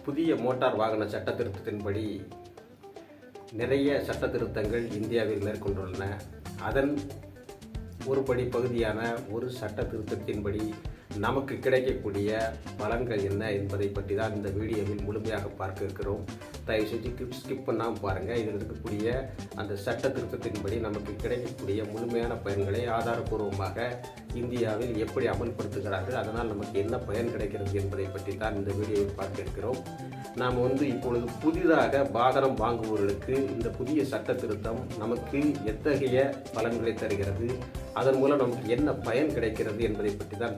புதிய மோட்டார் வாகன சட்ட திருத்தத்தின்படி நிறைய சட்ட திருத்தங்கள் இந்தியாவில் மேற்கொண்டுள்ளன. அதன் ஒருபடி பகுதியான ஒரு சட்ட திருத்தத்தின்படி நமக்கு கிடைக்கக்கூடிய பலன்கள் என்ன என்பதை பற்றி தான் இந்த வீடியோவில் முழுமையாக பார்க்க இருக்கிறோம். தயவு செஞ்சு ஸ்கிப் பண்ணாமல் பாருங்கள். இதில் இருக்கக்கூடிய அந்த சட்ட திருத்தத்தின்படி நமக்கு கிடைக்கக்கூடிய முழுமையான பயன்களை ஆதாரபூர்வமாக இந்தியாவில் எப்படி அமல்படுத்துகிறார்கள், அதனால் நமக்கு என்ன பயன் கிடைக்கிறது என்பதை பற்றி தான் இந்த வீடியோவில் பார்க்க இருக்கிறோம். நாம் இப்பொழுது புதிதாக வாகனம் வாங்குபவர்களுக்கு இந்த புதிய சட்ட திருத்தம் நமக்கு எத்தகைய பலன்களை தருகிறது, அதன் மூலம் நமக்கு என்ன பயன் கிடைக்கிறது என்பதை பற்றி தான்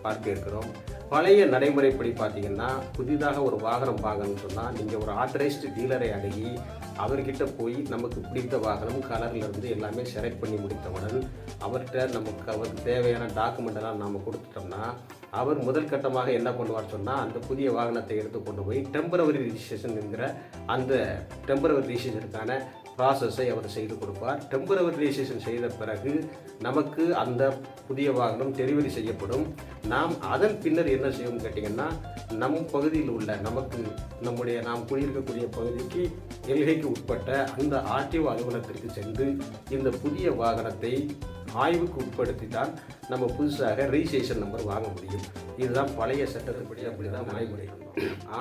பார்க்க இருக்கிறோம். பழைய நடைமுறைப்படி பார்த்தீங்கன்னா, புதிதாக ஒரு வாகனம் வாங்கணும்னு சொன்னால் நீங்கள் ஒரு ஆத்தரைஸ்டு டீலரை அணுகி அவர்கிட்ட போய் நமக்கு பிடித்த வாகனம் கலர்லேருந்து எல்லாமே செலக்ட் பண்ணி முடித்தவுடன் அவருக்கு தேவையான டாக்குமெண்டெல்லாம் நாம் கொடுத்துட்டோம்னா அவர் முதல் கட்டமாக என்ன பண்ணுவார் சொன்னால், அந்த புதிய வாகனத்தை எடுத்து கொண்டு போய் டெம்பரவரி ரிஜிஸ்ட்ரேஷன் என்கிற அந்த டெம்பரவரி ரிஜிஸ்ட்ரேஷனுக்கான ப்ராசஸை அவர் செய்து கொடுப்பார். டெம்பரவரி ரிஜிஸ்ட்ரேஷன் செய்த பிறகு நமக்கு அந்த புதிய வாகனம் டெலிவரி செய்யப்படும். நாம் அதன் பின்னர் என்ன செய்வோம்னு கேட்டிங்கன்னா, நம் பகுதியில் உள்ள நாம் குடியிருக்கக்கூடிய பகுதிக்கு எல்கைக்கு உட்பட்ட அந்த ஆர்டிஓ அலுவலகத்திற்கு சென்று இந்த புதிய வாகனத்தை ஆய்வுக்கு உட்படுத்தி தான் நம்ம புதுசாக ரெஜிஸ்ட்ரேஷன் நம்பர் வாங்க முடியும். இதுதான் பழைய சட்டத்தின்படி அப்படிதான் நடைமுறை.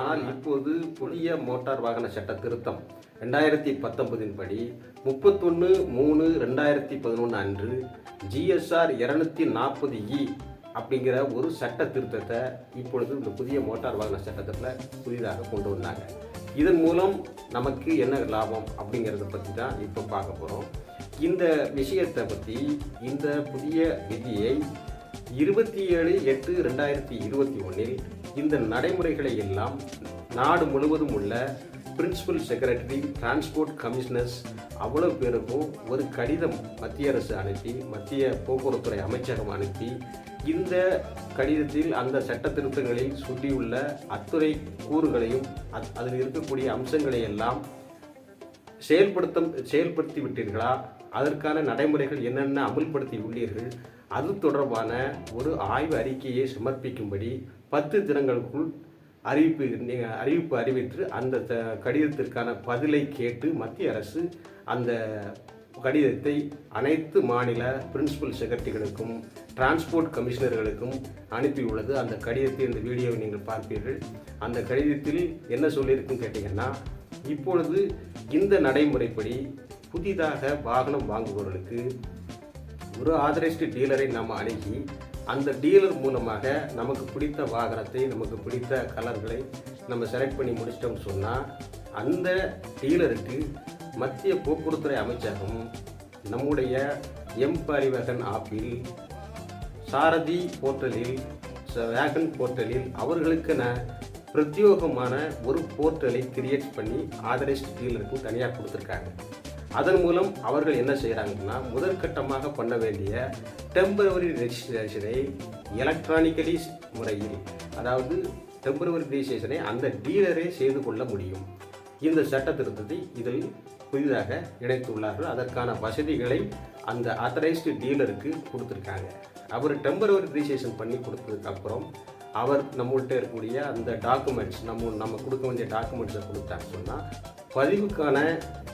ஆனால் இப்போது புதிய மோட்டார் வாகன சட்ட திருத்தம் 2019 படி 31/3/2011 அன்று GSR 240E அப்படிங்கிற ஒரு சட்ட திருத்தத்தை இப்பொழுது இந்த புதிய மோட்டார் வாகன சட்டத்தில் புதிதாக கொண்டு வந்தாங்க. இதன் மூலம் நமக்கு என்ன லாபம் அப்படிங்கிறத பற்றி தான் இப்போ பார்க்க போகிறோம். இந்த விஷயத்தை பற்றி, இந்த புதிய விதியை 27/8/2021 இந்த நடைமுறைகளை எல்லாம் நாடு முழுவதும் உள்ள பிரின்சிபல் செக்ரட்டரி, டிரான்ஸ்போர்ட் கமிஷனர்ஸ் அவ்வளோ பேருக்கும் ஒரு கடிதம் மத்திய அரசு அனுப்பி, மத்திய போக்குவரத்துறை அமைச்சகம் அனுப்பி, இந்த கடிதத்தில் அந்த சட்ட திருத்தங்களில் சொல்லியுள்ள அத்துறை கூறுகளையும் அதில் இருக்கக்கூடிய அம்சங்களை எல்லாம் செயல்படுத்தி விட்டீர்களா, அதற்கான நடைமுறைகள் என்னென்ன அமுல்படுத்தி உள்ளீர்கள், அது தொடர்பான ஒரு ஆய்வு அறிக்கையை சமர்ப்பிக்கும்படி 10 தினங்களுக்குள் அறிவிப்பு அறிவித்து அந்த கடிதத்திற்கான பதிலை கேட்டு மத்திய அரசு அந்த கடிதத்தை அனைத்து மாநில பிரின்சிபல் செக்ரட்டரிகளுக்கும் டிரான்ஸ்போர்ட் கமிஷனர்களுக்கும் அனுப்பியுள்ளது. அந்த கடிதத்தை இந்த வீடியோவை நீங்கள் பார்ப்பீர்கள். அந்த கடிதத்தில் என்ன சொல்லியிருக்குன்னு கேட்டிங்கன்னா, இப்பொழுது இந்த நடைமுறைப்படி புதிதாக வாகனம் வாங்குபவர்களுக்கு ஒரு ஆதரைஸ்டு டீலரை நாம் அணுகி அந்த டீலர் மூலமாக நமக்கு பிடித்த வாகனத்தை, நமக்கு பிடித்த கலர்களை நம்ம செலக்ட் பண்ணி முடிச்சிட்டோம்னு சொன்னால், அந்த டீலருக்கு மத்திய போக்குவரத்துறை அமைச்சகம் நம்முடைய பரிவகன் ஆப்பில், சாரதி போர்ட்டலில், வேகன் போர்ட்டலில் அவர்களுக்கென பிரத்யேகமான ஒரு போர்ட்டலை கிரியேட் பண்ணி ஆதரைஸ்டு டீலருக்கு தனியாக கொடுத்துருக்காங்க. அதன் மூலம் அவர்கள் என்ன செய்கிறாங்கன்னா, முதற்கட்டமாக பண்ண வேண்டிய டெம்பரவரி ரெஜிஸ்ட்ரேஷனை எலக்ட்ரானிக்கலி முறையில், அதாவது டெம்பரவரி ரெஜிஸ்ட்ரேஷனை அந்த டீலரே செய்து கொள்ள முடியும். இந்த சட்ட திருத்தத்தை இதில் புதிதாக இணைத்துள்ளார்கள். அதற்கான வசதிகளை அந்த ஆத்தரைஸ்டு டீலருக்கு கொடுத்துருக்காங்க. அவர் டெம்பரவரி ரெஜிஸ்ட்ரேஷன் பண்ணி கொடுத்ததுக்கப்புறம் அவர் நம்மள்கிட்ட இருக்கக்கூடிய அந்த டாக்குமெண்ட்ஸ், நம்ம கொடுக்க வேண்டிய டாக்குமெண்ட்ஸை கொடுத்தாங்க சொன்னால், பதிவுக்கான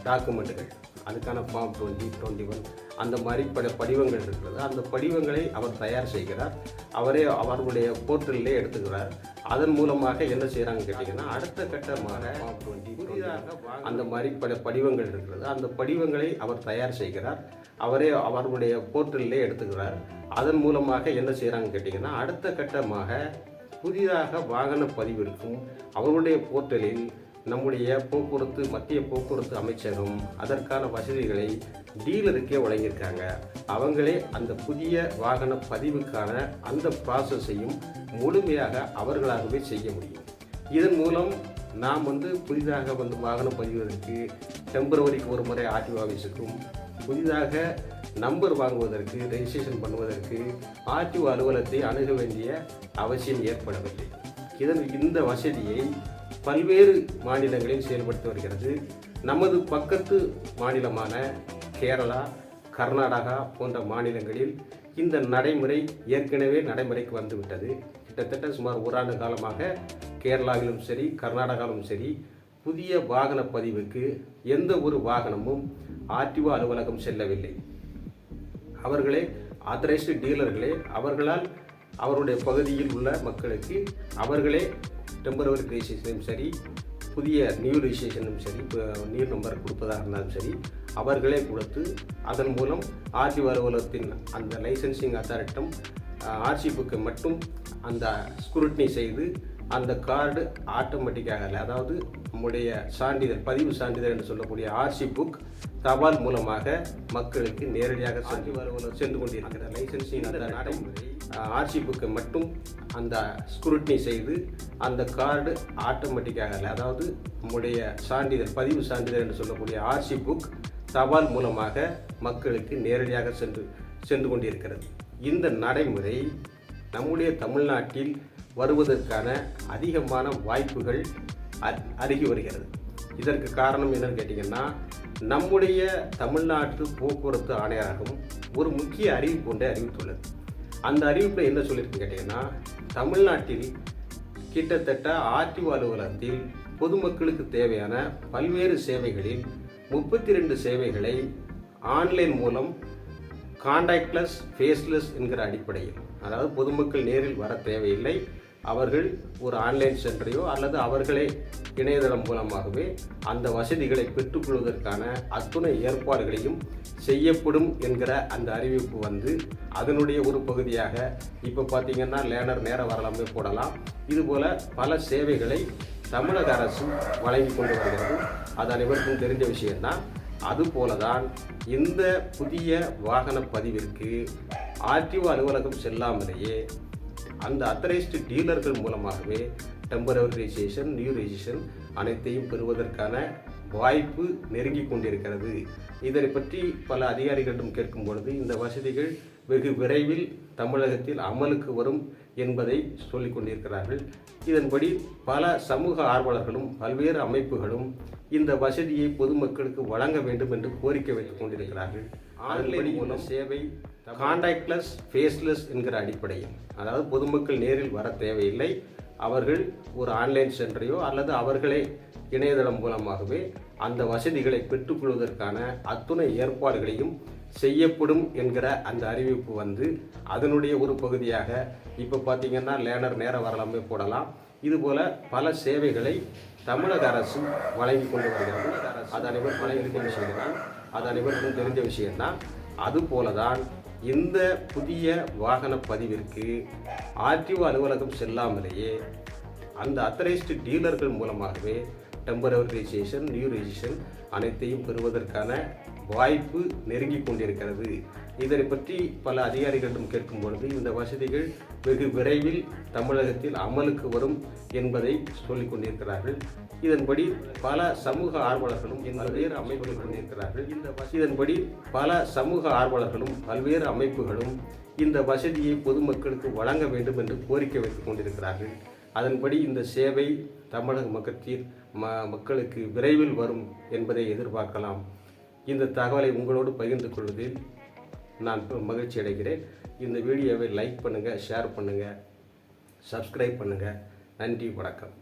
டாக்குமெண்ட்டுகள், அதுக்கான ஃபார்ம் 20, 21 அந்த மாதிரி படிவங்கள் இருக்கிறது. அந்த படிவங்களை அவர் தயார் செய்கிறார். அவருடைய போர்ட்டலிலே எடுத்துக்கிறார். அதன் மூலமாக என்ன செய்கிறாங்க கேட்டிங்கன்னா, அடுத்த கட்டமாக புதிதாக அந்த மாதிரி படிவங்கள் இருக்கிறது. அந்த படிவங்களை அவர் தயார் செய்கிறார். அவருடைய போர்ட்டலிலே எடுத்துக்கிறார். அதன் மூலமாக என்ன செய்கிறாங்க கேட்டிங்கன்னா, அடுத்த கட்டமாக புதிதாக வாகன பதிவிற்கும் அவருடைய போர்ட்டலில் நம்முடைய மத்திய போக்குவரத்து அமைச்சகம் அதற்கான வசதிகளை டீலருக்கே வழங்கியிருக்காங்க. அவங்களே அந்த புதிய வாகன பதிவுக்கான அந்த ப்ராசஸையும் முழுமையாக அவர்களாகவே செய்ய முடியும். இதன் மூலம் நாம் புதிதாக வாகனம் பதிவதற்கு டெம்பரவரிக்கு ஒரு முறை ஆர்டிஓ ஆஃபீஸுக்கும், புதிதாக நம்பர் வாங்குவதற்கு, ரெஜிஸ்ட்ரேஷன் பண்ணுவதற்கு ஆர்டிஓ அலுவலகத்தை அணுக வேண்டிய அவசியம் ஏற்படவில்லை. இந்த வசதியை பல்வேறு மாநிலங்களில் செயல்படுத்தி வருகிறது. நமது பக்கத்து மாநிலமான கேரளா, கர்நாடகா போன்ற மாநிலங்களில் இந்த நடைமுறை ஏற்கனவே நடைமுறைக்கு வந்துவிட்டது. கிட்டத்தட்ட சுமார் 1 ஆண்டு காலமாக கேரளாவிலும் சரி கர்நாடகாவிலும் சரி புதிய வாகன பதிவுக்கு எந்த ஒரு வாகனமும் ஆர்டிஓ அலுவலகம் செல்லவில்லை. அவர்களே ஆத்தரைஸ்டு டீலர்களே அவர்களால் அவருடைய பகுதியில் உள்ள மக்களுக்கு அவர்களே டெம்பரவரி ரெஜிஸ்ட்ரேஷனும் சரி புதிய நியூ ரெஜிஸ்ட்ரேஷனும் சரி நியூ நம்பர் கொடுப்பதாக இருந்தாலும் சரி அவர்களே கொடுத்து அதன் மூலம் ஆர்டிஓ அலுவலகத்தின் அந்த லைசன்சிங் அத்தாரிட்டம் ஆர்சி புக்கை மட்டும் அந்த ஸ்க்ரூட்னி செய்து அந்த கார்டு ஆட்டோமேட்டிக்காக அதாவது நம்முடைய சான்றிதழ் பதிவு சான்றிதழ் என்று சொல்லக்கூடிய ஆர்சி புக் தபால் மூலமாக மக்களுக்கு நேரடியாக சென்று கொண்டிருக்கிற லைசன்சிங் அந்த நடைமுறை ஆர்சி புக்கை மட்டும் அந்த ஸ்க்ரூட்னி செய்து அந்த கார்டு ஆட்டோமேட்டிக்காக அதாவது நம்முடைய சான்றிதழ் பதிவு சான்றிதழ் என்று சொல்லக்கூடிய ஆர்சி புக் தபால் மூலமாக மக்களுக்கு நேரடியாக சென்று கொண்டிருக்கிறது. இந்த நடைமுறை நம்முடைய தமிழ்நாட்டில் வருவதற்கான அதிகமான வாய்ப்புகள் அருகி வருகிறது. இதற்கு காரணம் என்னன்னு கேட்டிங்கன்னா, நம்முடைய தமிழ்நாட்டு போக்குவரத்து ஆணையரகம் ஒரு முக்கிய அறிவிப்பு ஒன்றை அறிவித்துள்ளது. அந்த அறிவிப்பில் என்ன சொல்லியிருக்கு கேட்டிங்கன்னா, தமிழ்நாட்டில் கிட்டத்தட்ட ஆர்டிஓ அலுவலகத்தில் பொதுமக்களுக்கு தேவையான பல்வேறு சேவைகளில் 32 சேவைகளை ஆன்லைன் மூலம் கான்டாக்ட்லெஸ் ஃபேஸ்லெஸ் என்கிற அடிப்படையில், அதாவது பொதுமக்கள் நேரில் வர தேவையில்லை, அவர்கள் ஒரு ஆன்லைன் சென்டரையோ அல்லது அவர்களே இணையதளம் மூலமாகவே அந்த வசதிகளை பெற்றுக்கொள்வதற்கான அத்துணை ஏற்பாடுகளையும் செய்யப்படும் என்கிற அந்த அறிவிப்பு வந்து அதனுடைய ஒரு பகுதியாக இப்போ பார்த்திங்கன்னா லேனர் நேர வரலாமே போடலாம். இதுபோல் பல சேவைகளை தமிழக அரசு வழங்கி கொண்டு வருகிறது. அது அனைவருக்கும் தெரிஞ்ச விஷயம்தான். அதுபோல தான் இந்த புதிய வாகன பதிவிற்கு ஆர்டிஓ அலுவலகம் செல்லாமலேயே அந்த அத்தரைஸ்டு டீலர்கள் மூலமாகவே டெம்பரவரி ரெஜிஸ்ட்ரேஷன் நியூ ரெஜிஸ்ட்ரேஷன் அனைத்தையும் பெறுவதற்கான வாய்ப்பு நெருங்கி கொண்டிருக்கிறது. இதனை பற்றி பல அதிகாரிகளிடம் கேட்கும் பொழுது இந்த வசதிகள் வெகு விரைவில் தமிழகத்தில் அமலுக்கு வரும் என்பதை சொல்லிக் கொண்டிருக்கிறார்கள். இதன்படி பல சமூக ஆர்வலர்களும் பல்வேறு அமைப்புகளும் இந்த வசதியை பொதுமக்களுக்கு வழங்க வேண்டும் என்று கோரிக்கை வைத்துக் கொண்டிருக்கிறார்கள். ஆன்லைன் மூலம் சேவை கான்டாக்ட்லெஸ் ஃபேஸ்லெஸ் என்கிற அடிப்படையில், அதாவது பொதுமக்கள் நேரில் வர தேவையில்லை, அவர்கள் ஒரு ஆன்லைன் சென்டரையோ அல்லது அவர்களே இணையதளம் மூலமாகவே அந்த வசதிகளை பெற்றுக்கொள்வதற்கான அத்துணை ஏற்பாடுகளையும் செய்யப்படும் என்கிற அந்த அறிவிப்பு வந்து அதனுடைய ஒரு பகுதியாக இப்போ பார்த்திங்கன்னா லேனர் நேர வரலாமே போடலாம். இதுபோல் பல சேவைகளை தமிழக அரசு வழங்கி கொண்டு வருகிறது. அது அனைவருக்கும் தெரிஞ்ச விஷயம்தான். அதுபோல தான் இந்த புதிய வாகன பதிவிற்கு ஆர்டிஓ அலுவலகம் செல்லாமலேயே அந்த அத்தரைஸ்டு டீலர்கள் மூலமாகவே டெம்பரவரி ரெஜிஸ்ட்ரேஷன் நியூ ரெஜிஸ்ட்ரேஷன் அனைத்தையும் பெறுவதற்கான வாய்ப்பு நெருங்கி கொண்டிருக்கிறது. இதனை பற்றி பல அதிகாரிகளிடம் கேட்கும் பொழுது இந்த வசதிகள் வெகு விரைவில் தமிழகத்தில் அமலுக்கு வரும் என்பதை சொல்லிக் கொண்டிருக்கிறார்கள். இதன்படி பல சமூக ஆர்வலர்களும் பல்வேறு அமைப்புகள் கொண்டிருக்கிறார்கள். பல்வேறு அமைப்புகளும் இந்த வசதியை பொதுமக்களுக்கு வழங்க வேண்டும் என்று கோரிக்கை வைத்துக் கொண்டிருக்கிறார்கள். அதன்படி இந்த சேவை தமிழக மக்களுக்கு விரைவில் வரும் என்பதை எதிர்பார்க்கலாம். இந்த தகவலை உங்களோடு பகிர்ந்து கொள்வதில் நான் மகிழ்ச்சி அடைகிறேன். இந்த வீடியோவை லைக் பண்ணுங்கள், ஷேர் பண்ணுங்கள், சப்ஸ்கிரைப் பண்ணுங்கள். நன்றி, வணக்கம்.